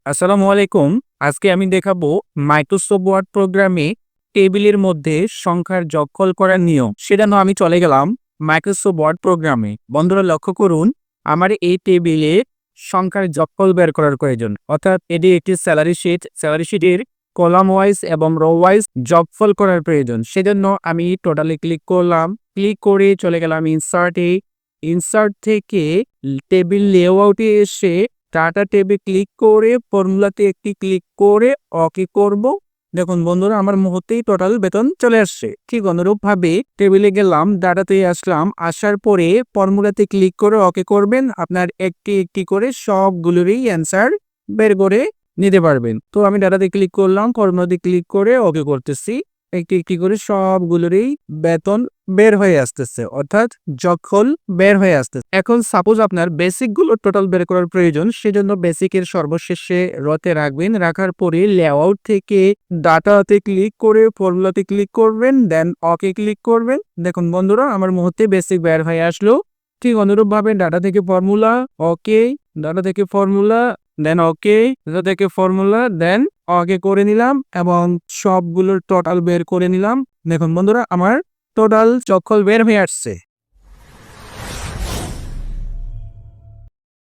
আসসালামু আলাইকুম। আজকে আমি দেখাবো মাইক্রোসফট ওয়ার্ড প্রোগ্রামে টেবিলের মধ্যে সংখ্যার যোগফল করার নিয়ম। সেজন্য আমি চলে গেলাম মাইক্রোসফট ওয়ার্ড প্রোগ্রামে। বন্ধুরা লক্ষ্য করুন, আমার এই টেবিলে সংখ্যার যোগফল বের করার প্রয়োজন। অর্থাৎ এটি একটি স্যালারি শিট। স্যালারি শিটের কলাম ওয়াইজ এবং রো ওয়াইজ যোগফল করার প্রয়োজন। সেজন্য আমি টোটালে ক্লিক করলাম। ক্লিক করে চলে গেলাম ইনসার্টে। ইনসার্ট থেকে টেবিল লেআউটে এসে ডাটা ট্যাবে ক্লিক করে ফর্মুলাতে একটি ক্লিক করে ওকে করব। দেখুন বন্ধুরা, আমার মুহূর্তেই টোটাল বেতন চলে আসছে। ঠিক অনুরূপভাবে টেবিলে গেলাম, ডাটাতে আসলাম, আসার পরে ফর্মুলাতে ক্লিক করে ওকে করবেন। আপনার একটি একটি করে সবগুলোরই অ্যান্সার বের করে নিতে পারবেন। তো আমি ডাটাতে ক্লিক করলাম, ফর্মুলাতে ক্লিক করে ওকে করতেছি। একটি একটি করে সবগুলোরই বেতন বের হয়ে আসতেছে, অর্থাৎ যোগফল বের হয়ে আসতেছে। এখন সাপোজ আপনার বেসিক গুলো টোটাল বের করার প্রয়োজন, সেজন্য বেসিকের সর্বশেষে রতে রাখবেন। রাখার পরে লেআউট থেকে ডাটাতে ক্লিক করে ফর্মুলাতে ক্লিক করবেন, দেন ওকে ক্লিক করবেন। দেখুন বন্ধুরা, আমার মুহূর্তে বেসিক বের হয়ে আসলো। ঠিক অনুরূপভাবে ডাটা থেকে ফর্মুলা, ওকে, ডাটা থেকে ফর্মুলা, দেন ওকে, ডাটা থেকে ফর্মুলা, দেন ওকে করে নিলাম এবং সবগুলোর টোটাল বের করে নিলাম। দেখুন বন্ধুরা, আমার টোটাল যোগফল বের হয়ে আসছে।